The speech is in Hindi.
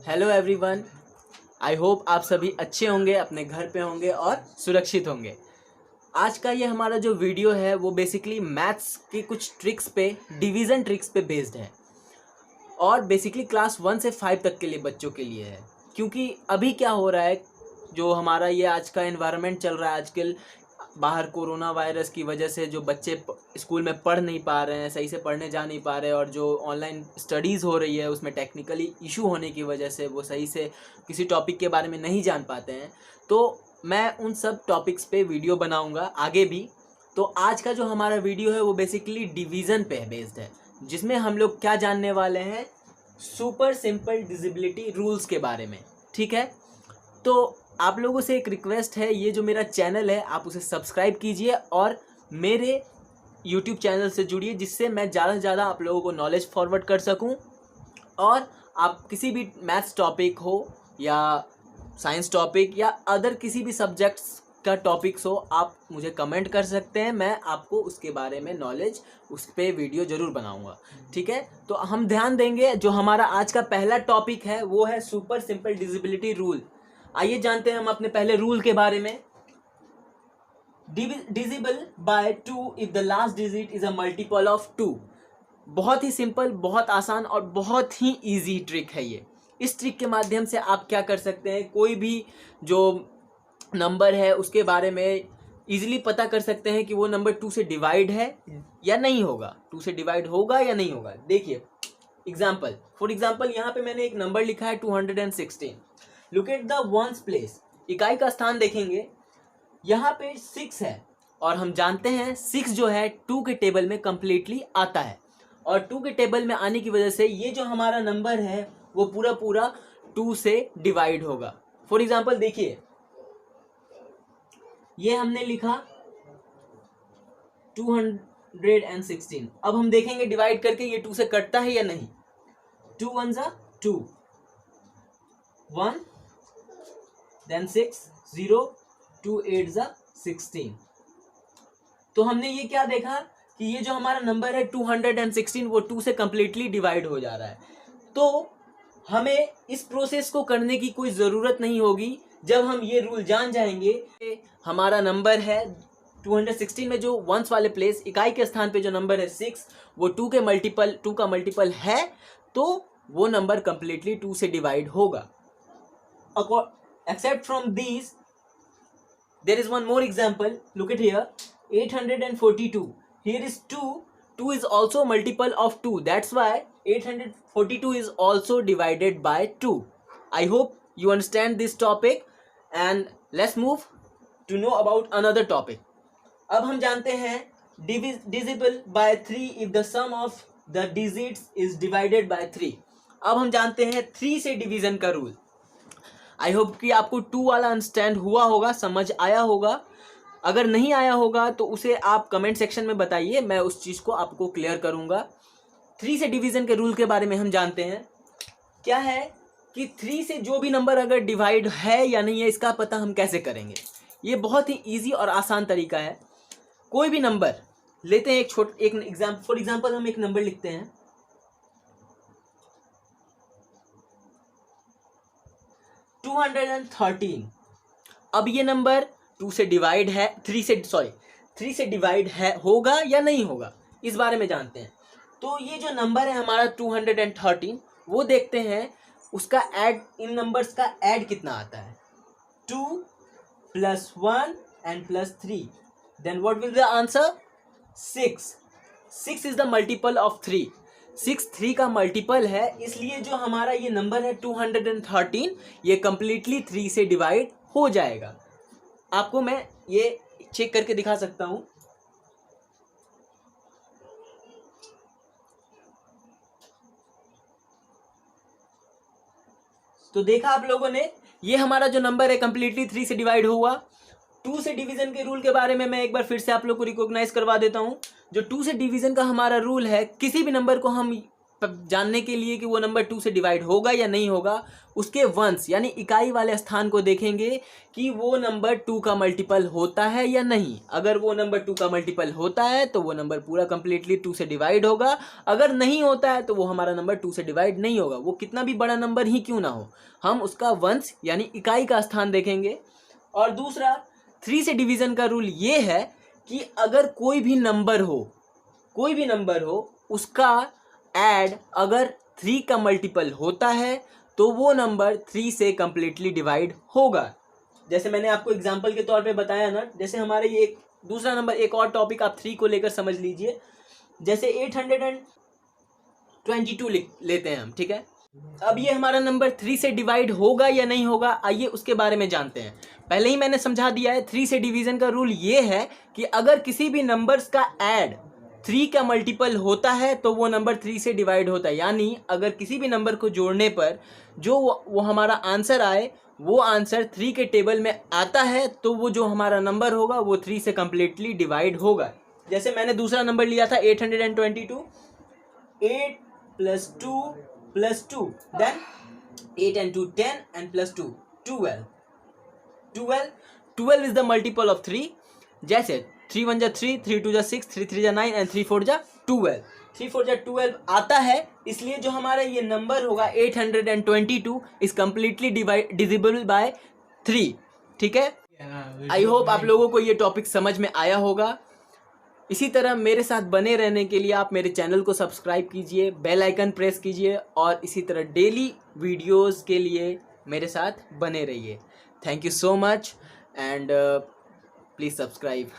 Hello everyone. आई होप आप सभी अच्छे होंगे, अपने घर पे होंगे और सुरक्षित होंगे। आज का ये हमारा जो वीडियो है वो बेसिकली मैथ्स की कुछ ट्रिक्स पे, डिवीज़न ट्रिक्स पे बेस्ड है और बेसिकली क्लास 1 से 5 तक के लिए बच्चों के लिए है। क्योंकि अभी क्या हो रहा है, जो हमारा ये आज का एनवायरनमेंट चल रहा है आजकल, बाहर कोरोना वायरस की वजह से जो बच्चे स्कूल में पढ़ नहीं पा रहे हैं, सही से पढ़ने जा नहीं पा रहे हैं, और जो ऑनलाइन स्टडीज़ हो रही है उसमें टेक्निकली इशू होने की वजह से वो सही से किसी टॉपिक के बारे में नहीं जान पाते हैं। तो मैं उन सब टॉपिक्स पे वीडियो बनाऊंगा आगे भी। तो आज का जो हमारा वीडियो है वो बेसिकली डिवीज़न पे बेस्ड है, जिसमें हम लोग क्या जानने वाले हैं, सुपर सिंपल डिजिबिलिटी रूल्स के बारे में। ठीक है, तो आप लोगों से एक रिक्वेस्ट है, ये जो मेरा चैनल है आप उसे सब्सक्राइब कीजिए और मेरे यूट्यूब चैनल से जुड़िए, जिससे मैं ज़्यादा से ज़्यादा आप लोगों को नॉलेज फॉरवर्ड कर सकूं। और आप किसी भी मैथ्स टॉपिक हो या साइंस टॉपिक या अदर किसी भी सब्जेक्ट्स का टॉपिक्स हो, आप मुझे कमेंट कर सकते हैं, मैं आपको उसके बारे में नॉलेज, उस पर वीडियो ज़रूर बनाऊंगा। ठीक है, तो हम ध्यान देंगे। जो हमारा आज का पहला टॉपिक है वो है सुपर सिंपल डिजिबिलिटी रूल। आइए जानते हैं हम अपने पहले रूल के बारे में। Divisible by 2 if the last digit is a multiple of 2। बहुत ही सिंपल, बहुत आसान और बहुत ही इजी ट्रिक है ये। इस ट्रिक के माध्यम से आप क्या कर सकते हैं, कोई भी जो नंबर है उसके बारे में इजीली पता कर सकते हैं कि वो नंबर 2 से डिवाइड है या नहीं होगा, 2 से डिवाइड होगा या नहीं होगा। देखिए एग्जाम्पल, फॉर एग्जाम्पल यहाँ पे मैंने एक नंबर लिखा है 216। Look at the ones place, इकाई का स्थान देखेंगे, यहाँ पे 6 है और हम जानते हैं 6 जो है 2 के टेबल में कंप्लीटली आता है, और 2 के टेबल में आने की वजह से ये जो हमारा नंबर है वो पूरा पूरा 2 से डिवाइड होगा। फॉर एग्जाम्पल देखिए, ये हमने लिखा 216। अब हम देखेंगे डिवाइड करके ये 2 से कटता है या नहीं। 2 1 2, 1 then 6 0, 2 8 16। तो हमने ये क्या देखा कि ये जो हमारा नंबर है 216 वो 2 से कंप्लीटली डिवाइड हो जा रहा है। तो हमें इस प्रोसेस को करने की कोई ज़रूरत नहीं होगी। जब हम ये रूल जान जाएंगे, हमारा नंबर है 216 में जो वंस वाले प्लेस, इकाई के स्थान पे जो नंबर है 6, वो 2 का मल्टीपल है, तो वो नंबर कंप्लीटली 2 से डिवाइड होगा। Except from these, there is one more example. Look at here, 842. Here is 2. 2 is also multiple of 2. That's why 842 is also divided by 2. I hope you understand this topic, and let's move to know about another topic. अब हम जानते हैं divisible by 3 if the sum of the digits is divided by 3. अब हम जानते हैं 3 से डिवीजन का रूल। आई होप कि आपको 2 वाला अंडरस्टैंड हुआ होगा, समझ आया होगा। अगर नहीं आया होगा तो उसे आप कमेंट सेक्शन में बताइए, मैं उस चीज़ को आपको क्लियर करूंगा। 3 से डिवीज़न के रूल के बारे में हम जानते हैं। क्या है कि 3 से जो भी नंबर अगर डिवाइड है या नहीं है, इसका पता हम कैसे करेंगे। ये बहुत ही ईजी और आसान तरीका है। कोई भी नंबर लेते हैं, एक एग्जाम्पल, फॉर एग्जाम्पल हम एक नंबर लिखते हैं 213। अब ये नंबर 2 से डिवाइड है, 3 से डिवाइड है, होगा या नहीं होगा, इस बारे में जानते हैं। तो ये जो नंबर है हमारा 213, वो देखते हैं उसका ऐड, इन नंबर्स का ऐड कितना आता है। 2 + 1 and +3, then what will the answer? 6. 6 is the multiple of 3. 6 3 का मल्टीपल है, इसलिए जो हमारा ये नंबर है 213, ये कंप्लीटली 3 से डिवाइड हो जाएगा। आपको मैं ये चेक करके दिखा सकता हूं। तो देखा आप लोगों ने, ये हमारा जो नंबर है कंप्लीटली 3 से डिवाइड हुआ। 2 से डिवीजन के रूल के बारे में मैं एक बार फिर से आप लोग को रिकॉग्नाइज करवा देता हूं। जो 2 से डिवीजन का हमारा रूल है, किसी भी नंबर को हम जानने के लिए कि वो नंबर 2 से डिवाइड होगा या नहीं होगा, उसके वंस यानी इकाई वाले स्थान को देखेंगे कि वो नंबर 2 का मल्टीपल होता है या नहीं। अगर वो नंबर 2 का मल्टीपल होता है तो वो नंबर पूरा कंप्लीटली 2 से डिवाइड होगा, अगर नहीं होता है तो वो हमारा नंबर 2 से डिवाइड नहीं होगा, वो कितना भी बड़ा नंबर ही क्यों ना हो। हम उसका वंस यानी इकाई का स्थान देखेंगे। और दूसरा 3 से डिवीज़न का रूल ये है कि अगर कोई भी नंबर हो उसका ऐड अगर 3 का मल्टीपल होता है तो वो नंबर 3 से कंप्लीटली डिवाइड होगा। जैसे मैंने आपको एग्जांपल के तौर पे बताया ना, जैसे हमारे ये एक दूसरा नंबर, एक और टॉपिक आप 3 को लेकर समझ लीजिए। जैसे 822 लेते हैं हम, ठीक है। अब ये हमारा नंबर 3 से डिवाइड होगा या नहीं होगा, आइए उसके बारे में जानते हैं। पहले ही मैंने समझा दिया है, 3 से डिवीज़न का रूल ये है कि अगर किसी भी नंबर्स का ऐड 3 का मल्टीपल होता है तो वो नंबर 3 से डिवाइड होता है। यानी अगर किसी भी नंबर को जोड़ने पर जो वो हमारा आंसर आए, वो आंसर 3 के टेबल में आता है तो वो जो हमारा नंबर होगा वो 3 से कंप्लीटली डिवाइड होगा। जैसे मैंने दूसरा नंबर लिया था 822, 8 + 2 + 2, then 8 and 2 10 and + 2 12 is the multiple of 3। जैसे 3 1 3, 3 2 6, 3 3 9 and 3 4 12। 3 4 12 आता है, इसलिए जो हमारा ये नंबर होगा 822 इज कम्प्लीटली डिविजिबल बाय 3, ठीक है। आई होप आप लोगों को ये टॉपिक समझ में आया होगा। इसी तरह मेरे साथ बने रहने के लिए आप मेरे चैनल को सब्सक्राइब कीजिए, बेल आइकन प्रेस कीजिए और इसी तरह डेली वीडियोस के लिए मेरे साथ बने रहिए। Thank you so much and please subscribe.